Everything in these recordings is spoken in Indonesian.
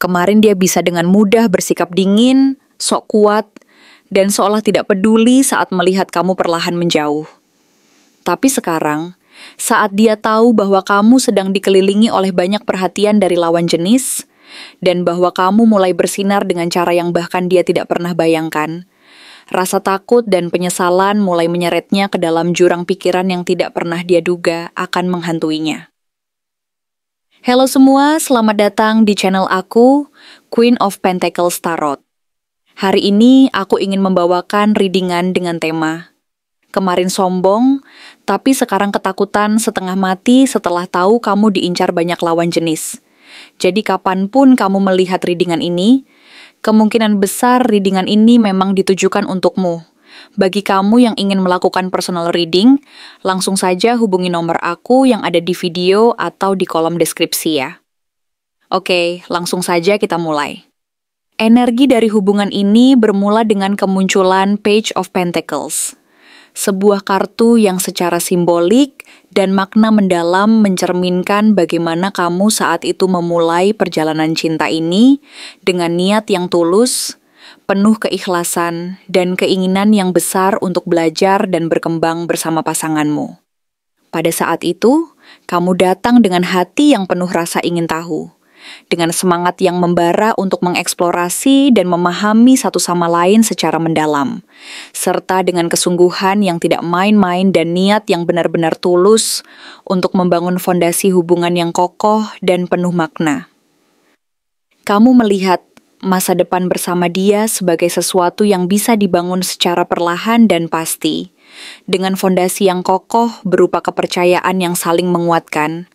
Kemarin dia bisa dengan mudah bersikap dingin, sok kuat, dan seolah tidak peduli saat melihat kamu perlahan menjauh. Tapi sekarang, saat dia tahu bahwa kamu sedang dikelilingi oleh banyak perhatian dari lawan jenis, dan bahwa kamu mulai bersinar dengan cara yang bahkan dia tidak pernah bayangkan, rasa takut dan penyesalan mulai menyeretnya ke dalam jurang pikiran yang tidak pernah dia duga akan menghantuinya. Halo semua, selamat datang di channel aku, Queen of Pentacles Tarot. Hari ini aku ingin membawakan readingan dengan tema kemarin sombong, tapi sekarang ketakutan setengah mati setelah tahu kamu diincar banyak lawan jenis. Jadi kapanpun kamu melihat readingan ini, kemungkinan besar readingan ini memang ditujukan untukmu. Bagi kamu yang ingin melakukan personal reading, langsung saja hubungi nomor aku yang ada di video atau di kolom deskripsi ya. Oke, langsung saja kita mulai. Energi dari hubungan ini bermula dengan kemunculan Page of Pentacles. Sebuah kartu yang secara simbolik dan makna mendalam mencerminkan bagaimana kamu saat itu memulai perjalanan cinta ini dengan niat yang tulus, penuh keikhlasan, dan keinginan yang besar untuk belajar dan berkembang bersama pasanganmu. Pada saat itu, kamu datang dengan hati yang penuh rasa ingin tahu, dengan semangat yang membara untuk mengeksplorasi dan memahami satu sama lain secara mendalam, serta dengan kesungguhan yang tidak main-main dan niat yang benar-benar tulus untuk membangun fondasi hubungan yang kokoh dan penuh makna. Kamu melihat masa depan bersama dia sebagai sesuatu yang bisa dibangun secara perlahan dan pasti, dengan fondasi yang kokoh berupa kepercayaan yang saling menguatkan,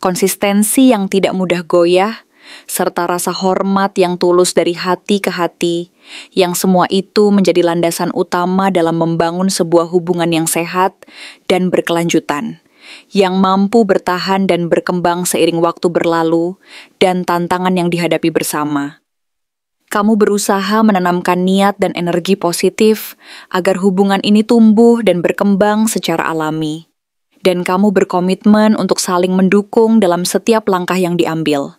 konsistensi yang tidak mudah goyah, serta rasa hormat yang tulus dari hati ke hati, yang semua itu menjadi landasan utama dalam membangun sebuah hubungan yang sehat dan berkelanjutan, yang mampu bertahan dan berkembang seiring waktu berlalu dan tantangan yang dihadapi bersama. Kamu berusaha menanamkan niat dan energi positif agar hubungan ini tumbuh dan berkembang secara alami. Dan kamu berkomitmen untuk saling mendukung dalam setiap langkah yang diambil,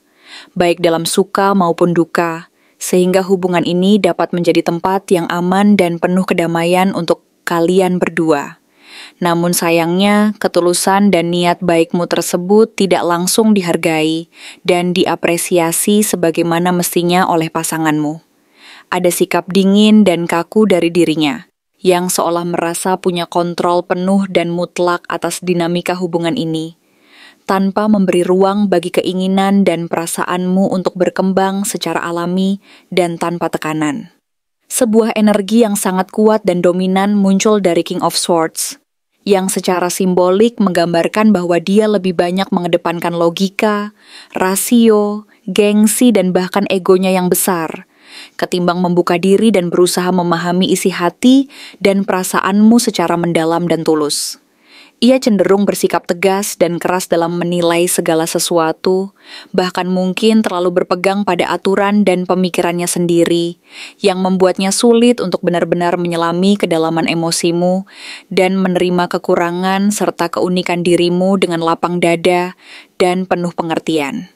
baik dalam suka maupun duka, sehingga hubungan ini dapat menjadi tempat yang aman dan penuh kedamaian untuk kalian berdua. Namun sayangnya, ketulusan dan niat baikmu tersebut tidak langsung dihargai dan diapresiasi sebagaimana mestinya oleh pasanganmu. Ada sikap dingin dan kaku dari dirinya, yang seolah merasa punya kontrol penuh dan mutlak atas dinamika hubungan ini, tanpa memberi ruang bagi keinginan dan perasaanmu untuk berkembang secara alami dan tanpa tekanan. Sebuah energi yang sangat kuat dan dominan muncul dari King of Swords, yang secara simbolik menggambarkan bahwa dia lebih banyak mengedepankan logika, rasio, gengsi, dan bahkan egonya yang besar, ketimbang membuka diri dan berusaha memahami isi hati dan perasaanmu secara mendalam dan tulus. Ia cenderung bersikap tegas dan keras dalam menilai segala sesuatu, bahkan mungkin terlalu berpegang pada aturan dan pemikirannya sendiri, yang membuatnya sulit untuk benar-benar menyelami kedalaman emosimu dan menerima kekurangan serta keunikan dirimu dengan lapang dada dan penuh pengertian.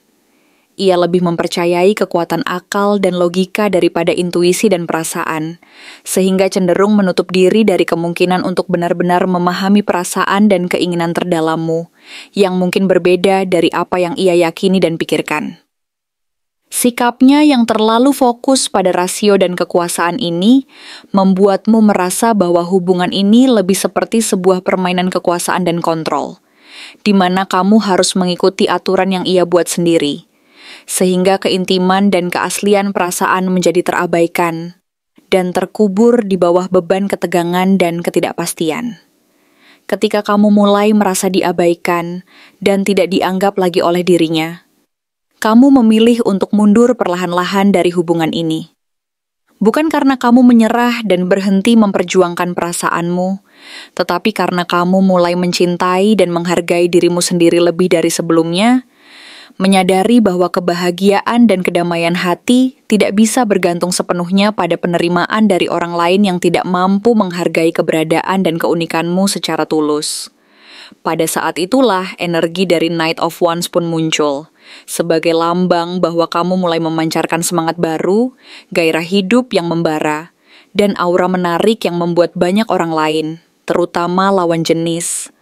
Ia lebih mempercayai kekuatan akal dan logika daripada intuisi dan perasaan, sehingga cenderung menutup diri dari kemungkinan untuk benar-benar memahami perasaan dan keinginan terdalammu, yang mungkin berbeda dari apa yang ia yakini dan pikirkan. Sikapnya yang terlalu fokus pada rasio dan kekuasaan ini membuatmu merasa bahwa hubungan ini lebih seperti sebuah permainan kekuasaan dan kontrol, di mana kamu harus mengikuti aturan yang ia buat sendiri, sehingga keintiman dan keaslian perasaan menjadi terabaikan dan terkubur di bawah beban ketegangan dan ketidakpastian. Ketika kamu mulai merasa diabaikan dan tidak dianggap lagi oleh dirinya, kamu memilih untuk mundur perlahan-lahan dari hubungan ini. Bukan karena kamu menyerah dan berhenti memperjuangkan perasaanmu, tetapi karena kamu mulai mencintai dan menghargai dirimu sendiri lebih dari sebelumnya, menyadari bahwa kebahagiaan dan kedamaian hati tidak bisa bergantung sepenuhnya pada penerimaan dari orang lain yang tidak mampu menghargai keberadaan dan keunikanmu secara tulus. Pada saat itulah energi dari Knight of Wands pun muncul, sebagai lambang bahwa kamu mulai memancarkan semangat baru, gairah hidup yang membara, dan aura menarik yang membuat banyak orang lain, terutama lawan jenis,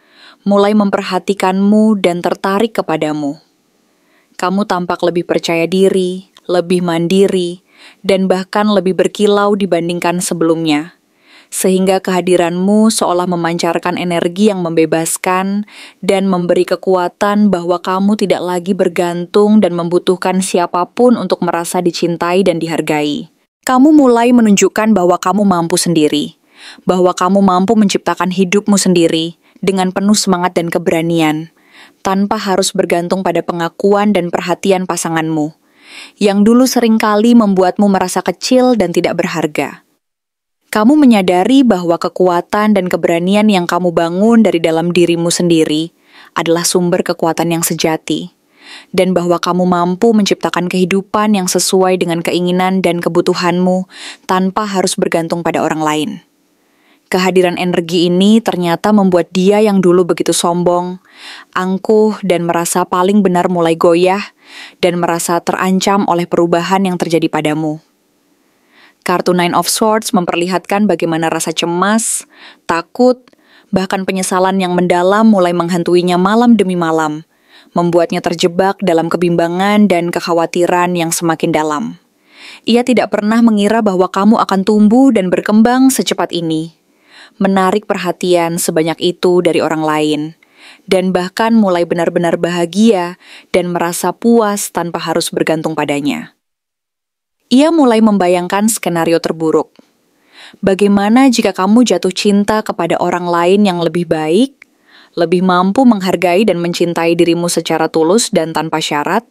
mulai memperhatikanmu dan tertarik kepadamu. Kamu tampak lebih percaya diri, lebih mandiri, dan bahkan lebih berkilau dibandingkan sebelumnya. Sehingga kehadiranmu seolah memancarkan energi yang membebaskan dan memberi kekuatan bahwa kamu tidak lagi bergantung dan membutuhkan siapapun untuk merasa dicintai dan dihargai. Kamu mulai menunjukkan bahwa kamu mampu sendiri, bahwa kamu mampu menciptakan hidupmu sendiri dengan penuh semangat dan keberanian, tanpa harus bergantung pada pengakuan dan perhatian pasanganmu, yang dulu seringkali membuatmu merasa kecil dan tidak berharga. Kamu menyadari bahwa kekuatan dan keberanian yang kamu bangun dari dalam dirimu sendiri adalah sumber kekuatan yang sejati, dan bahwa kamu mampu menciptakan kehidupan yang sesuai dengan keinginan dan kebutuhanmu tanpa harus bergantung pada orang lain. Kehadiran energi ini ternyata membuat dia yang dulu begitu sombong, angkuh, dan merasa paling benar mulai goyah dan merasa terancam oleh perubahan yang terjadi padamu. Kartu Nine of Swords memperlihatkan bagaimana rasa cemas, takut, bahkan penyesalan yang mendalam mulai menghantuinya malam demi malam, membuatnya terjebak dalam kebimbangan dan kekhawatiran yang semakin dalam. Ia tidak pernah mengira bahwa kamu akan tumbuh dan berkembang secepat ini, menarik perhatian sebanyak itu dari orang lain, dan bahkan mulai benar-benar bahagia dan merasa puas tanpa harus bergantung padanya. Ia mulai membayangkan skenario terburuk. Bagaimana jika kamu jatuh cinta kepada orang lain yang lebih baik, lebih mampu menghargai dan mencintai dirimu secara tulus dan tanpa syarat?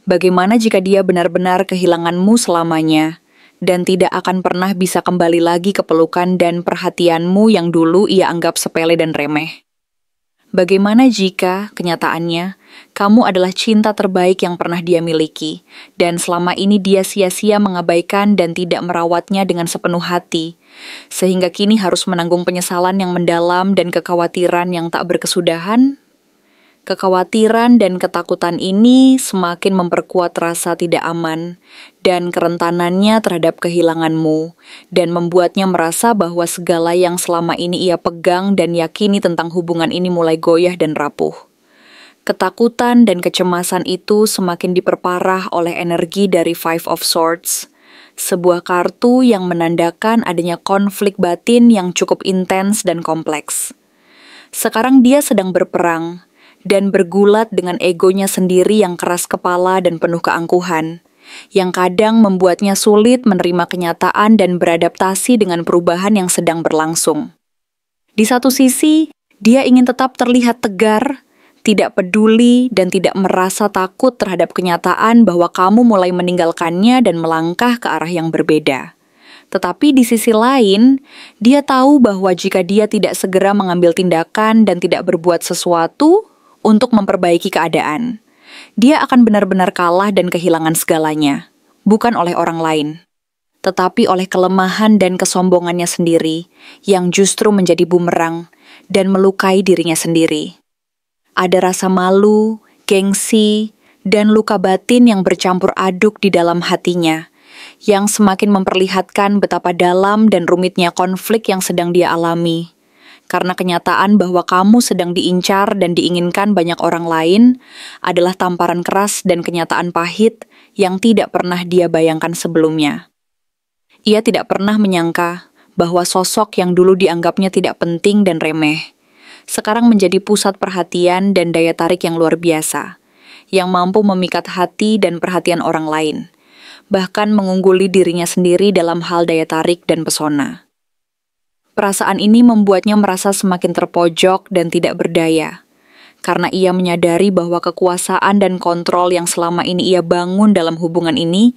Bagaimana jika dia benar-benar kehilanganmu selamanya, dan tidak akan pernah bisa kembali lagi ke pelukan dan perhatianmu yang dulu ia anggap sepele dan remeh? Bagaimana jika, kenyataannya, kamu adalah cinta terbaik yang pernah dia miliki, dan selama ini dia sia-sia mengabaikan dan tidak merawatnya dengan sepenuh hati, sehingga kini harus menanggung penyesalan yang mendalam dan kekhawatiran yang tak berkesudahan? Kekhawatiran dan ketakutan ini semakin memperkuat rasa tidak aman dan kerentanannya terhadap kehilanganmu, dan membuatnya merasa bahwa segala yang selama ini ia pegang dan yakini tentang hubungan ini mulai goyah dan rapuh. Ketakutan dan kecemasan itu semakin diperparah oleh energi dari Five of Swords, sebuah kartu yang menandakan adanya konflik batin yang cukup intens dan kompleks. Sekarang dia sedang berperang dan bergulat dengan egonya sendiri yang keras kepala dan penuh keangkuhan, yang kadang membuatnya sulit menerima kenyataan dan beradaptasi dengan perubahan yang sedang berlangsung. Di satu sisi, dia ingin tetap terlihat tegar, tidak peduli, dan tidak merasa takut terhadap kenyataan bahwa kamu mulai meninggalkannya dan melangkah ke arah yang berbeda. Tetapi di sisi lain, dia tahu bahwa jika dia tidak segera mengambil tindakan dan tidak berbuat sesuatu untuk memperbaiki keadaan, dia akan benar-benar kalah dan kehilangan segalanya, bukan oleh orang lain, tetapi oleh kelemahan dan kesombongannya sendiri yang justru menjadi bumerang dan melukai dirinya sendiri. Ada rasa malu, gengsi, dan luka batin yang bercampur aduk di dalam hatinya, yang semakin memperlihatkan betapa dalam dan rumitnya konflik yang sedang dia alami. Karena kenyataan bahwa kamu sedang diincar dan diinginkan banyak orang lain adalah tamparan keras dan kenyataan pahit yang tidak pernah dia bayangkan sebelumnya. Ia tidak pernah menyangka bahwa sosok yang dulu dianggapnya tidak penting dan remeh, sekarang menjadi pusat perhatian dan daya tarik yang luar biasa, yang mampu memikat hati dan perhatian orang lain, bahkan mengungguli dirinya sendiri dalam hal daya tarik dan pesona. Perasaan ini membuatnya merasa semakin terpojok dan tidak berdaya, karena ia menyadari bahwa kekuasaan dan kontrol yang selama ini ia bangun dalam hubungan ini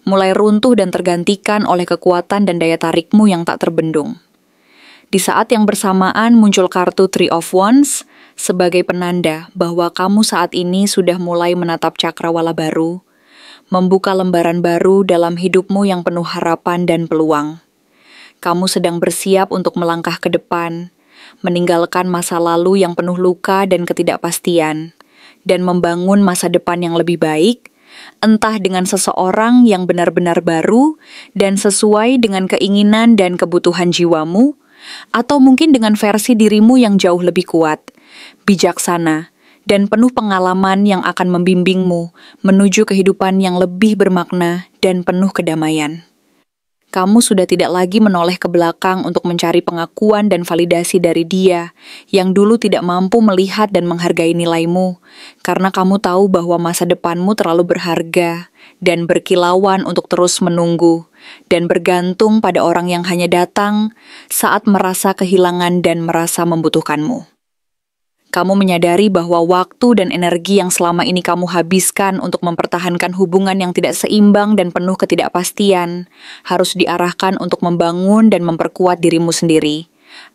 mulai runtuh dan tergantikan oleh kekuatan dan daya tarikmu yang tak terbendung. Di saat yang bersamaan muncul kartu Three of Wands sebagai penanda bahwa kamu saat ini sudah mulai menatap cakrawala baru, membuka lembaran baru dalam hidupmu yang penuh harapan dan peluang. Kamu sedang bersiap untuk melangkah ke depan, meninggalkan masa lalu yang penuh luka dan ketidakpastian, dan membangun masa depan yang lebih baik, entah dengan seseorang yang benar-benar baru dan sesuai dengan keinginan dan kebutuhan jiwamu, atau mungkin dengan versi dirimu yang jauh lebih kuat, bijaksana, dan penuh pengalaman yang akan membimbingmu menuju kehidupan yang lebih bermakna dan penuh kedamaian. Kamu sudah tidak lagi menoleh ke belakang untuk mencari pengakuan dan validasi dari dia yang dulu tidak mampu melihat dan menghargai nilaimu, karena kamu tahu bahwa masa depanmu terlalu berharga dan berkilauan untuk terus menunggu dan bergantung pada orang yang hanya datang saat merasa kehilangan dan merasa membutuhkanmu. Kamu menyadari bahwa waktu dan energi yang selama ini kamu habiskan untuk mempertahankan hubungan yang tidak seimbang dan penuh ketidakpastian harus diarahkan untuk membangun dan memperkuat dirimu sendiri,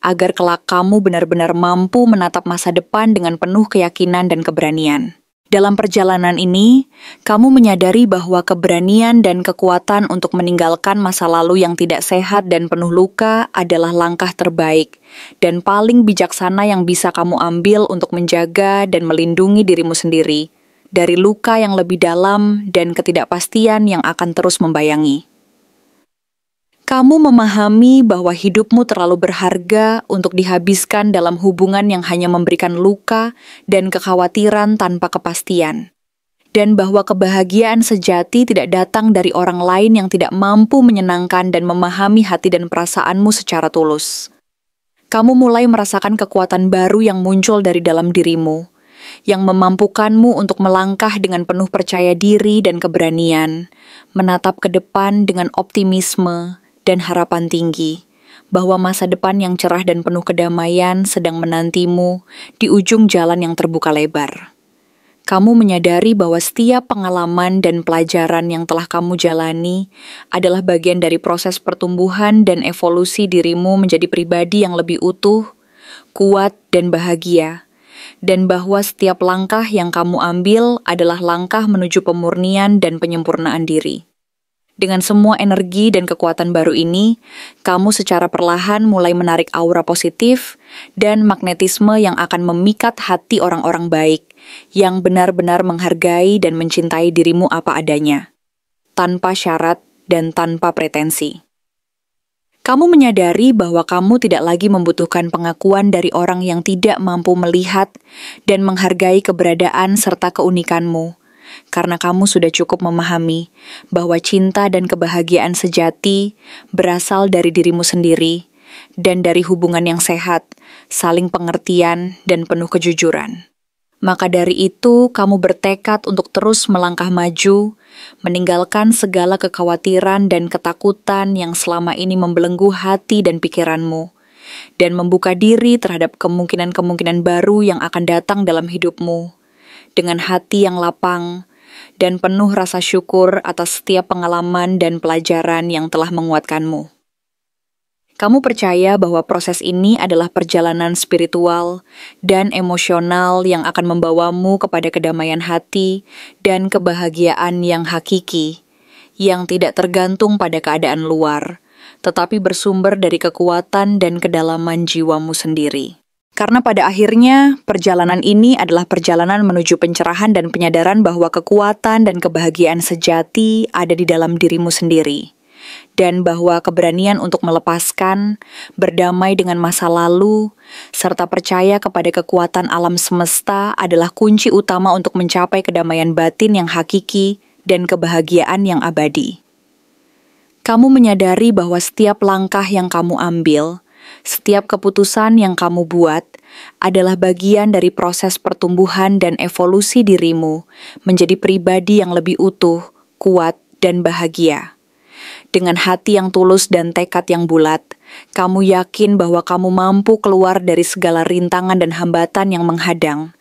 agar kelak kamu benar-benar mampu menatap masa depan dengan penuh keyakinan dan keberanian. Dalam perjalanan ini, kamu menyadari bahwa keberanian dan kekuatan untuk meninggalkan masa lalu yang tidak sehat dan penuh luka adalah langkah terbaik dan paling bijaksana yang bisa kamu ambil untuk menjaga dan melindungi dirimu sendiri dari luka yang lebih dalam dan ketidakpastian yang akan terus membayangi. Kamu memahami bahwa hidupmu terlalu berharga untuk dihabiskan dalam hubungan yang hanya memberikan luka dan kekhawatiran tanpa kepastian. Dan bahwa kebahagiaan sejati tidak datang dari orang lain yang tidak mampu menyenangkan dan memahami hati dan perasaanmu secara tulus. Kamu mulai merasakan kekuatan baru yang muncul dari dalam dirimu, yang memampukanmu untuk melangkah dengan penuh percaya diri dan keberanian, menatap ke depan dengan optimisme dan harapan tinggi, bahwa masa depan yang cerah dan penuh kedamaian sedang menantimu di ujung jalan yang terbuka lebar. Kamu menyadari bahwa setiap pengalaman dan pelajaran yang telah kamu jalani adalah bagian dari proses pertumbuhan dan evolusi dirimu menjadi pribadi yang lebih utuh, kuat, dan bahagia, dan bahwa setiap langkah yang kamu ambil adalah langkah menuju pemurnian dan penyempurnaan diri. Dengan semua energi dan kekuatan baru ini, kamu secara perlahan mulai menarik aura positif dan magnetisme yang akan memikat hati orang-orang baik, yang benar-benar menghargai dan mencintai dirimu apa adanya, tanpa syarat dan tanpa pretensi. Kamu menyadari bahwa kamu tidak lagi membutuhkan pengakuan dari orang yang tidak mampu melihat dan menghargai keberadaan serta keunikanmu, karena kamu sudah cukup memahami bahwa cinta dan kebahagiaan sejati berasal dari dirimu sendiri dan dari hubungan yang sehat, saling pengertian, dan penuh kejujuran. Maka dari itu, kamu bertekad untuk terus melangkah maju, meninggalkan segala kekhawatiran dan ketakutan yang selama ini membelenggu hati dan pikiranmu, dan membuka diri terhadap kemungkinan-kemungkinan baru yang akan datang dalam hidupmu, dengan hati yang lapang dan penuh rasa syukur atas setiap pengalaman dan pelajaran yang telah menguatkanmu. Kamu percaya bahwa proses ini adalah perjalanan spiritual dan emosional yang akan membawamu kepada kedamaian hati dan kebahagiaan yang hakiki, yang tidak tergantung pada keadaan luar, tetapi bersumber dari kekuatan dan kedalaman jiwamu sendiri. Karena pada akhirnya, perjalanan ini adalah perjalanan menuju pencerahan dan penyadaran bahwa kekuatan dan kebahagiaan sejati ada di dalam dirimu sendiri, dan bahwa keberanian untuk melepaskan, berdamai dengan masa lalu, serta percaya kepada kekuatan alam semesta adalah kunci utama untuk mencapai kedamaian batin yang hakiki dan kebahagiaan yang abadi. Kamu menyadari bahwa setiap langkah yang kamu ambil, setiap keputusan yang kamu buat adalah bagian dari proses pertumbuhan dan evolusi dirimu menjadi pribadi yang lebih utuh, kuat, dan bahagia. Dengan hati yang tulus dan tekad yang bulat, kamu yakin bahwa kamu mampu keluar dari segala rintangan dan hambatan yang menghadang,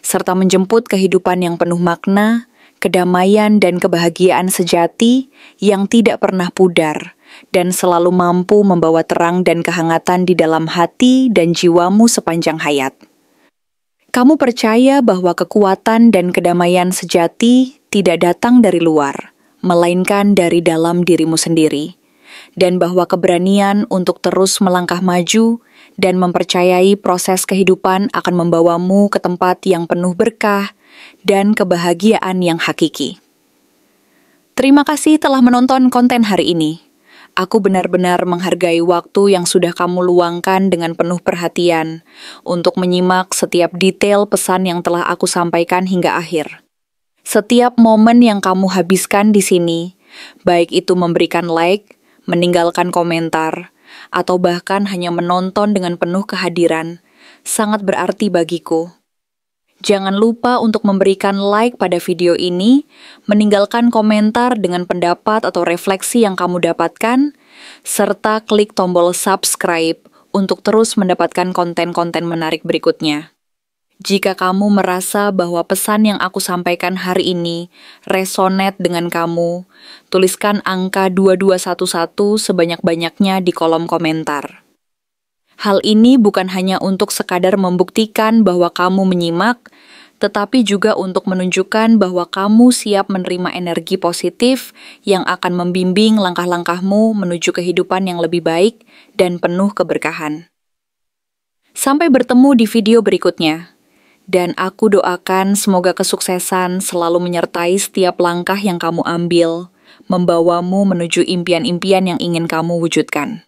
serta menjemput kehidupan yang penuh makna, kedamaian dan kebahagiaan sejati yang tidak pernah pudar, dan selalu mampu membawa terang dan kehangatan di dalam hati dan jiwamu sepanjang hayat. Kamu percaya bahwa kekuatan dan kedamaian sejati tidak datang dari luar, melainkan dari dalam dirimu sendiri, dan bahwa keberanian untuk terus melangkah maju dan mempercayai proses kehidupan akan membawamu ke tempat yang penuh berkah, dan kebahagiaan yang hakiki. Terima kasih telah menonton konten hari ini. Aku benar-benar menghargai waktu yang sudah kamu luangkan dengan penuh perhatian untuk menyimak setiap detail pesan yang telah aku sampaikan hingga akhir. Setiap momen yang kamu habiskan di sini, baik itu memberikan like, meninggalkan komentar, atau bahkan hanya menonton dengan penuh kehadiran, sangat berarti bagiku. Jangan lupa untuk memberikan like pada video ini, meninggalkan komentar dengan pendapat atau refleksi yang kamu dapatkan, serta klik tombol subscribe untuk terus mendapatkan konten-konten menarik berikutnya. Jika kamu merasa bahwa pesan yang aku sampaikan hari ini resonate dengan kamu, tuliskan angka 2211 sebanyak-banyaknya di kolom komentar. Hal ini bukan hanya untuk sekadar membuktikan bahwa kamu menyimak, tetapi juga untuk menunjukkan bahwa kamu siap menerima energi positif yang akan membimbing langkah-langkahmu menuju kehidupan yang lebih baik dan penuh keberkahan. Sampai bertemu di video berikutnya. Dan aku doakan semoga kesuksesan selalu menyertai setiap langkah yang kamu ambil, membawamu menuju impian-impian yang ingin kamu wujudkan.